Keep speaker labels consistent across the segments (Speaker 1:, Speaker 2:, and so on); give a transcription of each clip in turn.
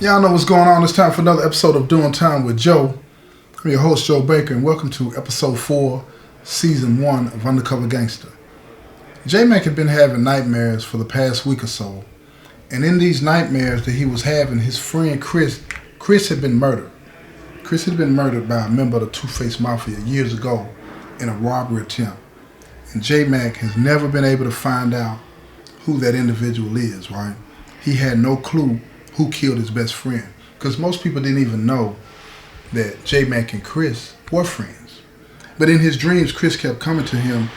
Speaker 1: Y'all know what's going on. It's time for another episode of Doing Time with Joe. I'm your host, Joe Baker, and welcome to episode 4, season 1 of Undercover Gangster. J-Mac had been having nightmares for the past week or so, and in these nightmares that he was having, his friend Chris had been murdered. Chris had been murdered by a member of the Two-Face Mafia years ago in a robbery attempt, and J-Mac has never been able to find out who that individual is, right? He had no clue who killed his best friend, because most people didn't even know that J-Mac and Chris were friends. But in his dreams, Chris kept coming to him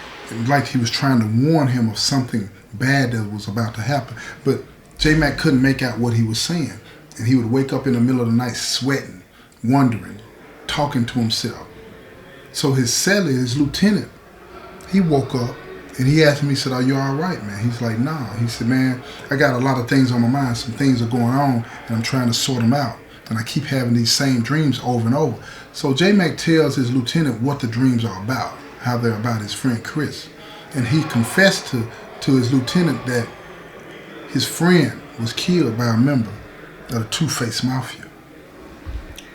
Speaker 1: like he was trying to warn him of something bad that was about to happen. But J-Mac couldn't make out what he was saying, and he would wake up in the middle of the night sweating, wondering, talking to himself. So his cellie, his lieutenant, he woke up and he asked me, he said, "Are you all right, man?" He's like, "Nah." He said, "Man, I got a lot of things on my mind. Some things are going on, and I'm trying to sort them out. And I keep having these same dreams over and over." So J-Mac tells his lieutenant what the dreams are about, how they're about his friend Chris. And he confessed to his lieutenant that his friend was killed by a member of the Two-Face Mafia.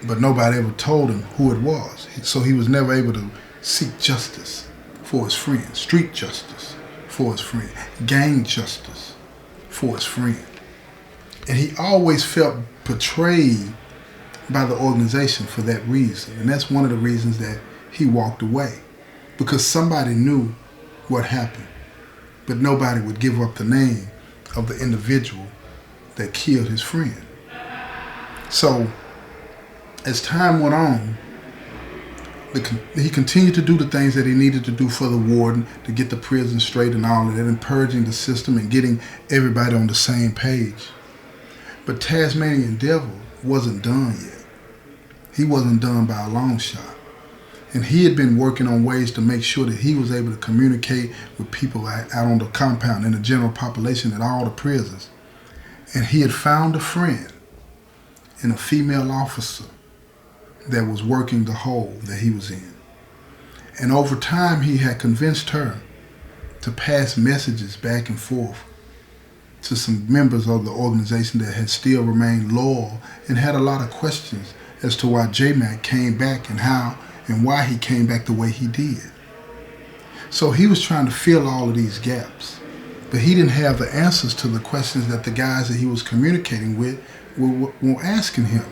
Speaker 1: But nobody ever told him who it was. So he was never able to seek justice for his friend, street justice for his friend, gang justice for his friend. And he always felt betrayed by the organization for that reason. And that's one of the reasons that he walked away, because somebody knew what happened, but nobody would give up the name of the individual that killed his friend. So as time went on, he continued to do the things that he needed to do for the warden to get the prison straight and all of that, and purging the system and getting everybody on the same page. But Tasmanian Devil wasn't done yet. He wasn't done by a long shot. And he had been working on ways to make sure that he was able to communicate with people out on the compound, in the general population, at all the prisons. And he had found a friend in a female officer that was working the hole that he was in. And over time, he had convinced her to pass messages back and forth to some members of the organization that had still remained loyal and had a lot of questions as to why J-Mac came back and how and why he came back the way he did. So he was trying to fill all of these gaps, but he didn't have the answers to the questions that the guys that he was communicating with were asking him.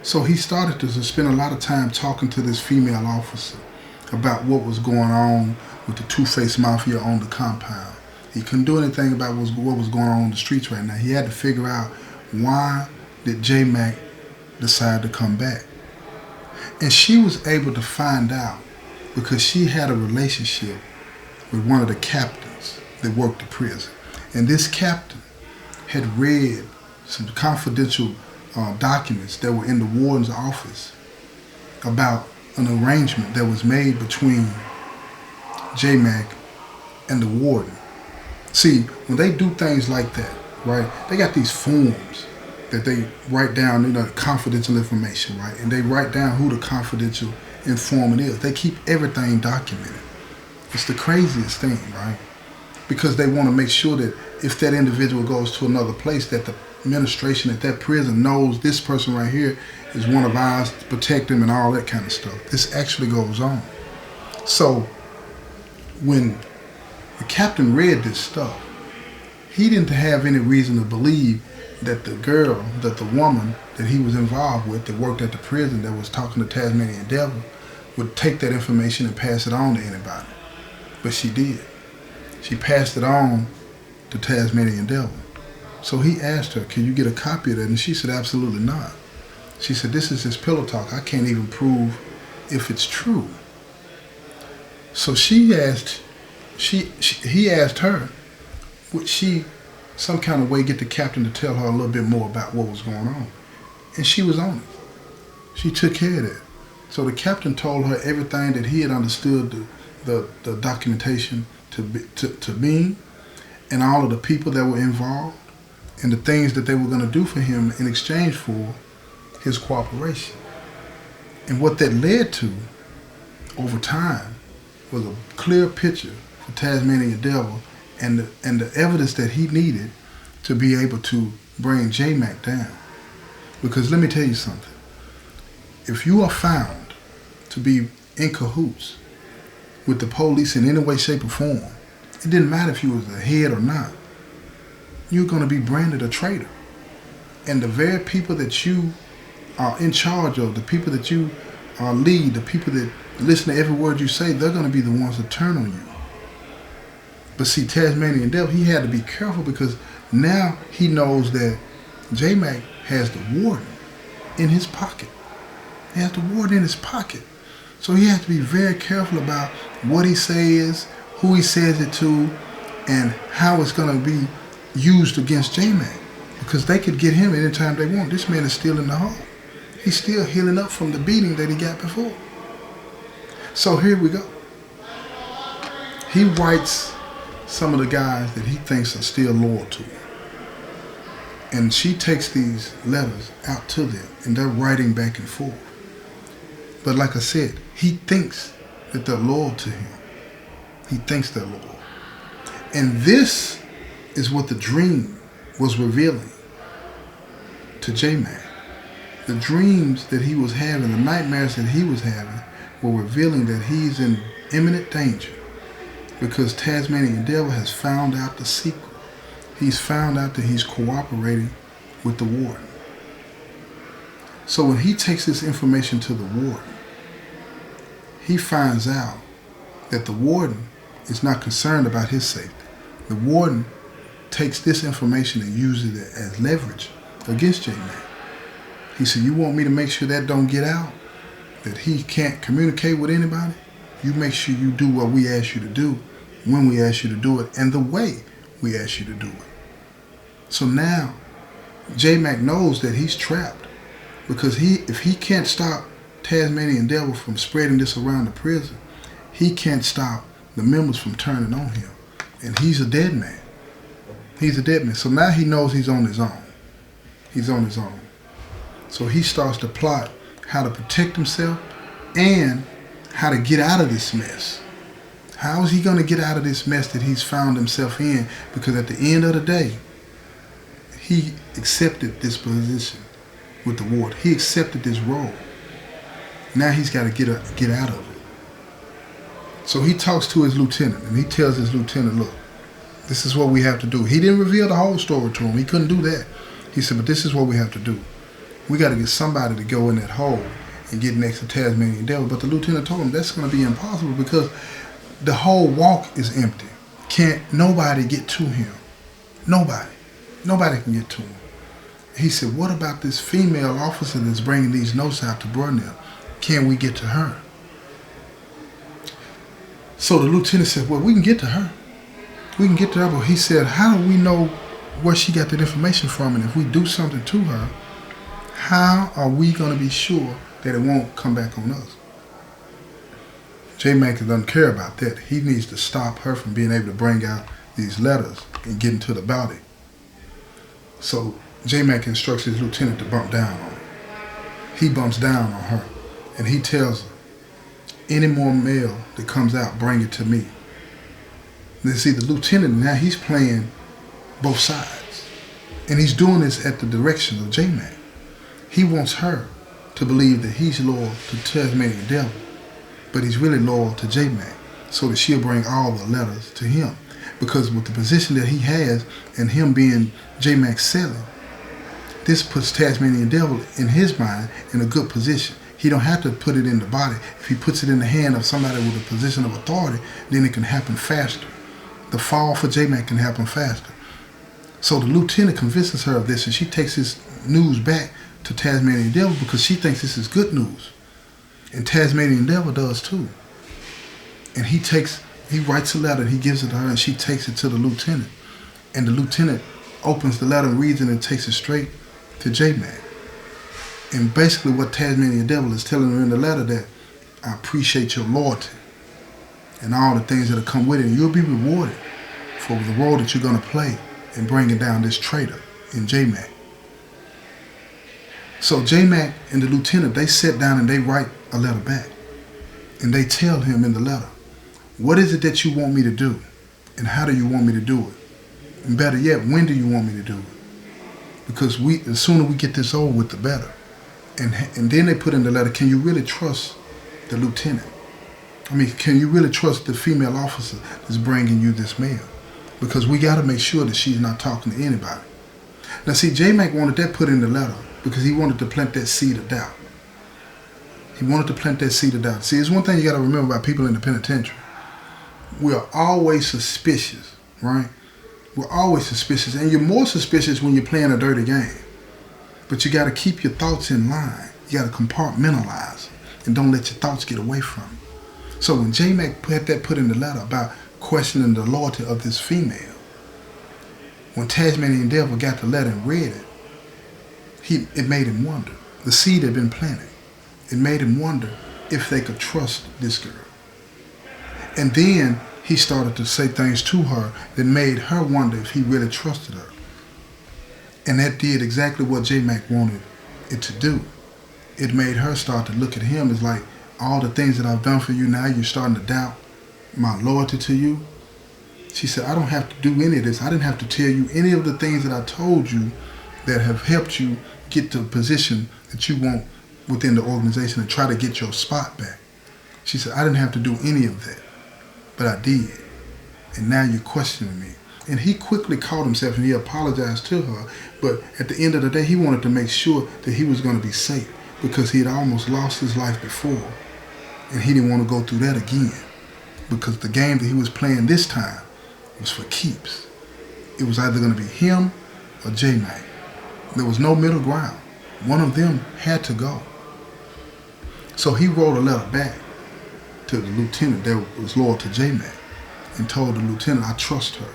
Speaker 1: So he started to spend a lot of time talking to this female officer about what was going on with the Two-Face Mafia on the compound. He couldn't do anything about what was going on the streets right now. He had to figure out, why did J-Mac decide to come back? And she was able to find out because she had a relationship with one of the captains that worked the prison. And this captain had read some confidential documents that were in the warden's office about an arrangement that was made between J-Mac and the warden. See, when they do things like that, right, they got these forms that they write down, confidential information, right? And they write down who the confidential informant is. They keep everything documented. It's the craziest thing, right? Because they want to make sure that if that individual goes to another place, that the administration at that prison knows this person right here is one of ours to protect them and all that kind of stuff. This actually goes on. So when the captain read this stuff, he didn't have any reason to believe that the woman that he was involved with, that worked at the prison, that was talking to Tasmanian Devil, would take that information and pass it on to anybody. But she did. She passed it on to Tasmanian Devil. So he asked her, "Can you get a copy of that?" And she said, "Absolutely not." She said, "This is just pillow talk. I can't even prove if it's true." So he asked her, would she some kind of way get the captain to tell her a little bit more about what was going on? And she was on it. She took care of that. So the captain told her everything that he had understood the documentation to mean, and all of the people that were involved, and the things that they were going to do for him in exchange for his cooperation. And what that led to over time was a clear picture for Tasmanian Devil and the evidence that he needed to be able to bring J-Mac down. Because let me tell you something. If you are found to be in cahoots with the police in any way, shape, or form, it didn't matter if you was the head or not, you're going to be branded a traitor. And the very people that you are in charge of, the people that you lead, the people that listen to every word you say, they're going to be the ones that turn on you. But see, Tasmanian Devil, he had to be careful because now he knows that J-Mac has the warden in his pocket. He has the warden in his pocket. So he has to be very careful about what he says, who he says it to, and how it's going to be used against J-Mac. Because they could get him anytime they want. This man is still in the hall. He's still healing up from the beating that he got before. So here we go. He writes some of the guys that he thinks are still loyal to him. And she takes these letters out to them, and they're writing back and forth. But like I said, he thinks that they're loyal to him. He thinks they're loyal. And this is what the dream was revealing to J-Mac. The dreams that he was having, the nightmares that he was having, were revealing that he's in imminent danger because Tasmanian Devil has found out the secret. He's found out that he's cooperating with the warden. So when he takes this information to the warden, he finds out that the warden is not concerned about his safety. The warden takes this information and uses it as leverage against J-Mac. He said, you want me to make sure that don't get out? That he can't communicate with anybody? You make sure you do what we ask you to do, when we ask you to do it, and the way we ask you to do it. So now, J-Mac knows that he's trapped because if he can't stop Tasmanian Devil from spreading this around the prison, he can't stop the members from turning on him. And he's a dead man. He's a dead man. So now he knows he's on his own. He's on his own. So he starts to plot how to protect himself and how to get out of this mess. How is he going to get out of this mess that he's found himself in? Because at the end of the day, he accepted this position with the ward. He accepted this role. Now he's got to get out of it. So he talks to his lieutenant, and he tells his lieutenant, look, this is what we have to do. He didn't reveal the whole story to him. He couldn't do that. He said, but this is what we have to do. We got to get somebody to go in that hole and get next to Tasmanian Devil. But the lieutenant told him that's going to be impossible because the whole walk is empty. Can't nobody get to him. Nobody. Nobody can get to him. He said, what about this female officer that's bringing these notes out to Brunel? Can we get to her? So the lieutenant said, well, we can get to her. We can get to her. But he said, how do we know where she got that information from? And if we do something to her, how are we going to be sure that it won't come back on us? J-Mac doesn't care about that. He needs to stop her from being able to bring out these letters and get into the body. So J-Mac instructs his lieutenant to bump down on her. He bumps down on her and he tells her, any more mail that comes out, bring it to me. And then see, the lieutenant now, he's playing both sides. And he's doing this at the direction of J-Mac. He wants her to believe that he's loyal to Tasmanian Devil, but he's really loyal to J-Mac, so that she'll bring all the letters to him. Because with the position that he has and him being J-Mac's selling, this puts Tasmanian Devil in his mind in a good position. He don't have to put it in the body. If he puts it in the hand of somebody with a position of authority, then it can happen faster. The fall for J-Mac can happen faster. So the lieutenant convinces her of this, and she takes this news back to Tasmanian Devil because she thinks this is good news. And Tasmanian Devil does too. And he writes a letter, he gives it to her, and she takes it to the lieutenant. And the lieutenant opens the letter and reads it and takes it straight to J-Mac. And basically what Tasmanian Devil is telling her in the letter that I appreciate your loyalty and all the things that will come with it. And you'll be rewarded for the role that you're going to play in bringing down this traitor in J-Mac. So J-Mac and the lieutenant, they sit down and they write a letter back. And they tell him in the letter, what is it that you want me to do? And how do you want me to do it? And better yet, when do you want me to do it? because the sooner we get this over with, the better. And then they put in the letter, can you really trust the lieutenant? I mean, can you really trust the female officer that's bringing you this mail? Because we got to make sure that she's not talking to anybody. Now, see, J-Mac wanted that put in the letter because he wanted to plant that seed of doubt. He wanted to plant that seed of doubt. See, it's one thing you got to remember about people in the penitentiary. We are always suspicious, right? We're always suspicious. And you're more suspicious when you're playing a dirty game. But you got to keep your thoughts in line. You got to compartmentalize and don't let your thoughts get away from you. So when J-Mac had that put in the letter about questioning the loyalty of this female, when Tasmanian Devil got the letter and read it, it made him wonder. The seed had been planted. It made him wonder if they could trust this girl. And then he started to say things to her that made her wonder if he really trusted her. And that did exactly what J-Mac wanted it to do. It made her start to look at him as like, all the things that I've done for you, now you're starting to doubt my loyalty to you. She said, I don't have to do any of this. I didn't have to tell you any of the things that I told you that have helped you get to a position that you want within the organization and try to get your spot back. She said, I didn't have to do any of that, but I did. And now you're questioning me. And he quickly caught himself and he apologized to her. But at the end of the day, he wanted to make sure that he was going to be safe because he had almost lost his life before. And he didn't want to go through that again because the game that he was playing this time was for keeps. It was either going to be him or J-Mac. There was no middle ground. One of them had to go. So he wrote a letter back to the lieutenant that was loyal to J-Mac and told the lieutenant, I trust her.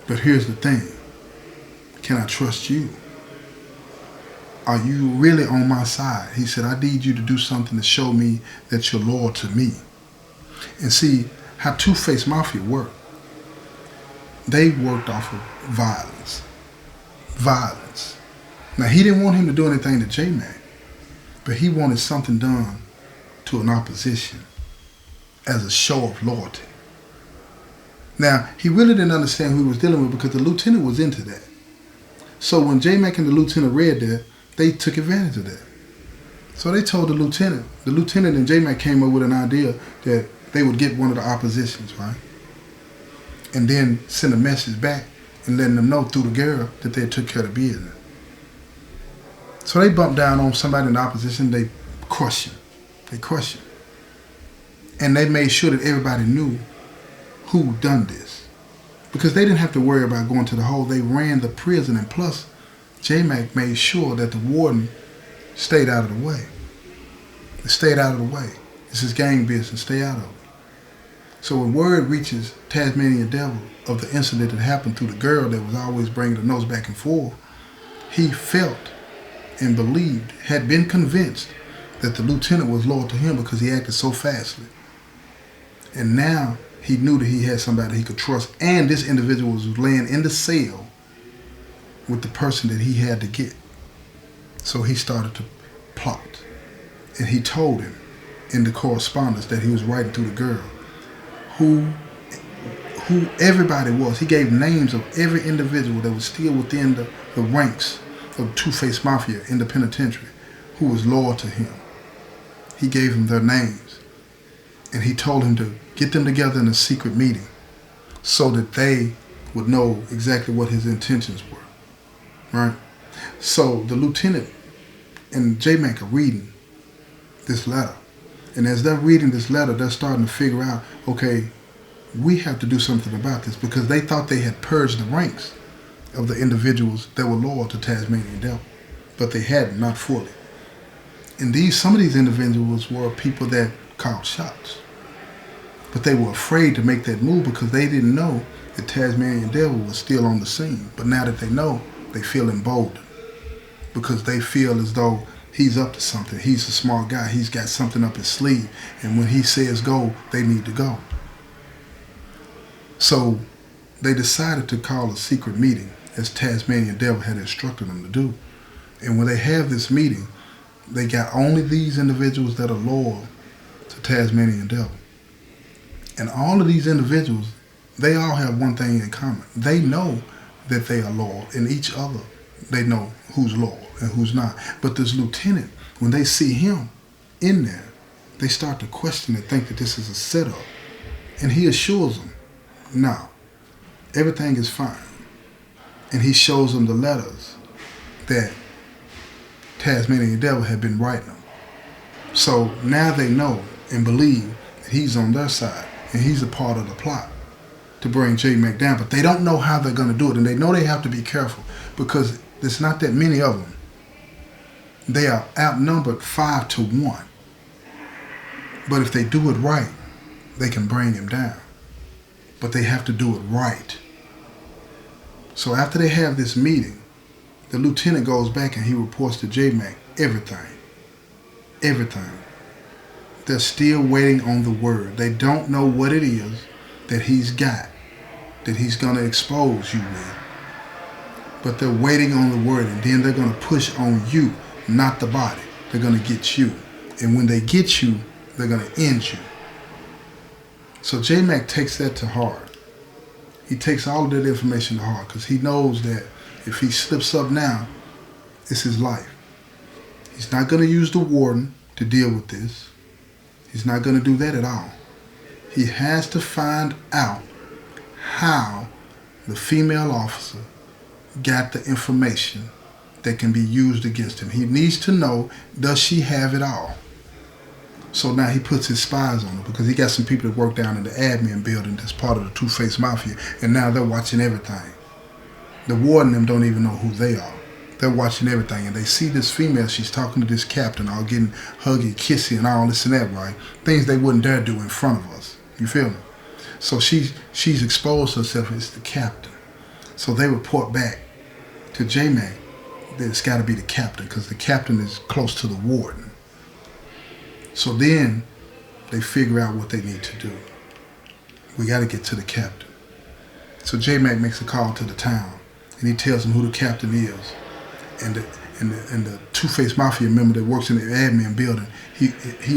Speaker 1: But here's the thing. Can I trust you? Are you really on my side? He said, I need you to do something to show me that you're loyal to me. And see how Two-Face Mafia worked. They worked off of violence. Violence. Now, he didn't want him to do anything to J-Mac, but he wanted something done to an opposition as a show of loyalty. Now, he really didn't understand who he was dealing with because the lieutenant was into that. So when J-Mac and the lieutenant read that, they took advantage of that. So they told the lieutenant and J-Mac came up with an idea that they would get one of the oppositions, right? And then send a message back and letting them know through the girl that they took care of the business. So they bumped down on somebody in the opposition, they crushed him. They crushed him. And they made sure that everybody knew who done this. Because they didn't have to worry about going to the hole. They ran the prison, and plus, J-Mac made sure that the warden stayed out of the way. They stayed out of the way. This is gang business. Stay out of it. So when word reaches Tasmanian Devil of the incident that happened to the girl that was always bringing the notes back and forth, he felt and believed, had been convinced that the lieutenant was loyal to him because he acted so fastly. And now he knew that he had somebody he could trust, and this individual was laying in the cell with the person that he had to get. So he started to plot. And he told him in the correspondence that he was writing to the girl who everybody was. He gave names of every individual that was still within the ranks of Two-Face Mafia in the penitentiary who was loyal to him. He gave him their names. And he told him to get them together in a secret meeting so that they would know exactly what his intentions were. Right? So the lieutenant and J-Mac are reading this letter. And as they're reading this letter, they're starting to figure out, okay, we have to do something about this, because they thought they had purged the ranks of the individuals that were loyal to Tasmanian Devil, but they hadn't, not fully. And some of these individuals were people that called shots, but they were afraid to make that move because they didn't know that Tasmanian Devil was still on the scene. But now that they know, they feel emboldened because they feel as though he's up to something. He's a smart guy. He's got something up his sleeve. And when he says go, they need to go. So they decided to call a secret meeting, as Tasmanian Devil had instructed them to do. And when they have this meeting, they got only these individuals that are loyal to Tasmanian Devil. And all of these individuals, they all have one thing in common. They know that they are loyal, and each other they know who's loyal and who's not. But this lieutenant, when they see him in there, they start to question and think that this is a setup. And he assures them, no, everything is fine. And he shows them the letters that Tasmanian Devil had been writing them. So now they know and believe that he's on their side and he's a part of the plot to bring J Mac down. But they don't know how they're going to do it. And they know they have to be careful because there's not that many of them. They are outnumbered 5-1. But if they do it right, they can bring him down. But they have to do it right. So after they have this meeting, the lieutenant goes back and he reports to J Mac everything. Everything. They're still waiting on the word. They don't know what it is that he's got, that he's going to expose you with. But they're waiting on the word, and then they're going to push on you, not the body. They're going to get you. And when they get you, they're going to end you. So J Mac takes that to heart. He takes all of that information to heart because he knows that if he slips up now, it's his life. He's not going to use the warden to deal with this. He's not going to do that at all. He has to find out how the female officer got the information that can be used against him. He needs to know, does she have it all? So now he puts his spies on her because he got some people that work down in the admin building that's part of the Two-Face Mafia, and now they're watching everything. The warden and them don't even know who they are. They're watching everything, and they see this female, she's talking to this captain, all getting huggy, kissy, and all this and that, right? Things they wouldn't dare do in front of us. You feel me? So she's exposed herself as the captain. So they report back to J-Mac that it's got to be the captain because the captain is close to the warden. So then they figure out what they need to do. We got to get to the captain. So J-Mac makes a call to the town, and he tells them who the captain is. And the Two-Face Mafia member that works in the admin building, he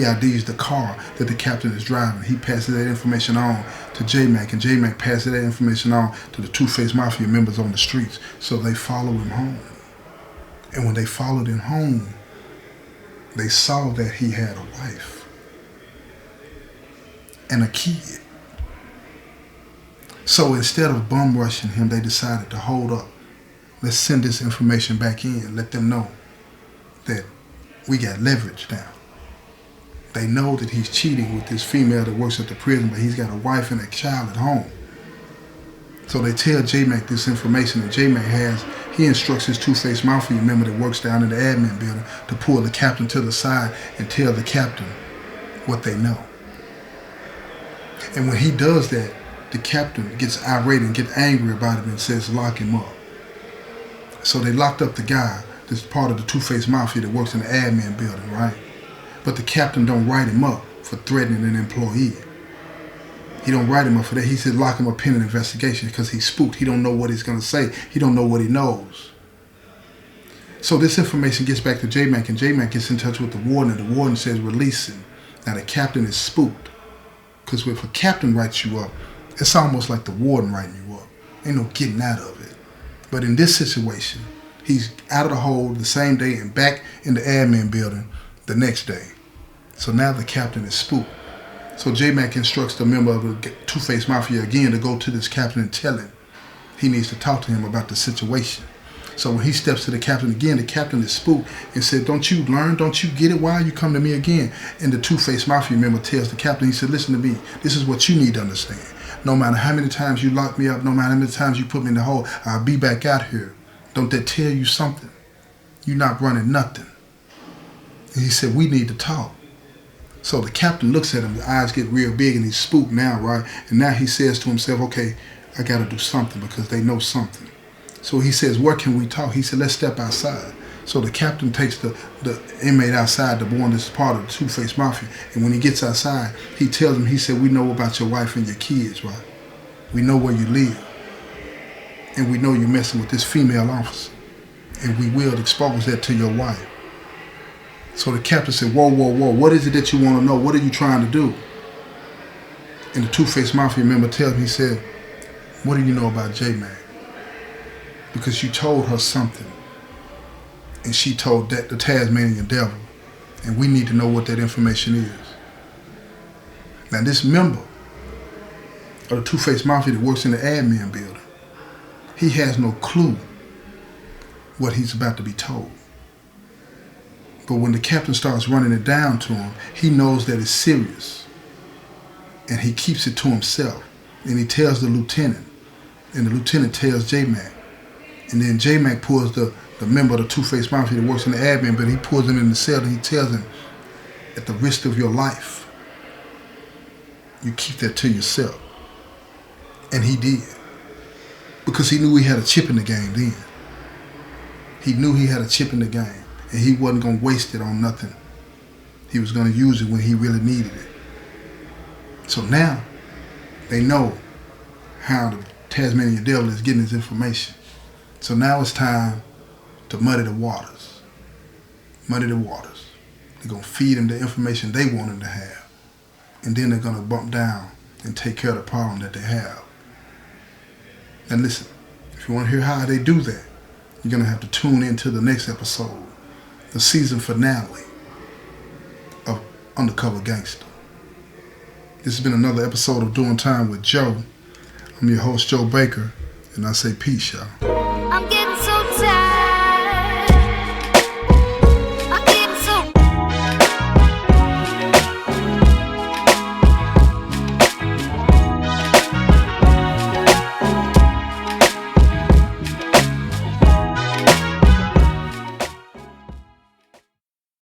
Speaker 1: IDs the car that the captain is driving. He passes that information on to J-Mac, and J-Mac passes that information on to the Two-Face Mafia members on the streets. So they follow him home. And when they followed him home, they saw that he had a wife and a kid. So instead of bum rushing him, they decided to hold up. Let's send this information back in. Let them know that we got leverage now. They know that he's cheating with this female that works at the prison, but he's got a wife and a child at home. So they tell J-Mac this information, and J-Mac he instructs his Two-Face Mafia member that works down in the admin building to pull the captain to the side and tell the captain what they know. And when he does that, the captain gets irate and gets angry about it and says, lock him up. So they locked up the guy that's part of the Two-Face Mafia that works in the admin building, right? But the captain don't write him up for threatening an employee. He don't write him up for that. He said lock him up pending investigation because he's spooked. He don't know what he's going to say. He don't know what he knows. So this information gets back to J-Mac, and J-Mac gets in touch with the warden, and the warden says release him. Now the captain is spooked because if a captain writes you up, it's almost like the warden writing you up. Ain't no getting out of it. But in this situation, he's out of the hole the same day and back in the admin building the next day. So now the captain is spooked. So J-Mac instructs the member of the Two-Face Mafia again to go to this captain and tell him he needs to talk to him about the situation. So when he steps to the captain again, the captain is spooked and said, don't you learn? Don't you get it? Why you come to me again? And the Two-Face Mafia member tells the captain, he said, listen to me. This is what you need to understand. No matter how many times you lock me up, no matter how many times you put me in the hole, I'll be back out here. Don't that tell you something? You're not running nothing. And he said, we need to talk. So the captain looks at him, the eyes get real big, and he's spooked now, right? And now he says to himself, okay, I got to do something because they know something. So he says, where can we talk? He said, let's step outside. So the captain takes the inmate outside, the one that's part of the Two-Face Mafia. And when he gets outside, he tells him, he said, we know about your wife and your kids, right? We know where you live. And we know you're messing with this female officer. And we will expose that to your wife. So the captain said, whoa, whoa, whoa, what is it that you want to know? What are you trying to do? And the Two-Face Mafia member tells me, he said, what do you know about J-Mac? Because you told her something and she told that the Tasmanian devil, and we need to know what that information is. Now this member of the Two-Face Mafia that works in the admin building, he has no clue what he's about to be told. But when the captain starts running it down to him, he knows that it's serious. And he keeps it to himself. And he tells the lieutenant. And the lieutenant tells J-Mac. And then J-Mac pulls the member of the Two-Face Mafia that works in the admin, but he pulls him in the cell and he tells him, at the risk of your life, you keep that to yourself. And he did. Because he knew he had a chip in the game then. He knew he had a chip in the game. And he wasn't going to waste it on nothing. He was going to use it when he really needed it. So now, they know how the Tasmanian devil is getting his information. So now it's time to muddy the waters. Muddy the waters. They're going to feed him the information they want him to have. And then they're going to bump down and take care of the problem that they have. And listen, if you want to hear how they do that, you're going to have to tune into the next episode, the season finale of Undercover Gangster. This has been another episode of Doing Time with Joe. I'm your host, Joe Baker, and I say peace, y'all.
Speaker 2: I'm getting so tired.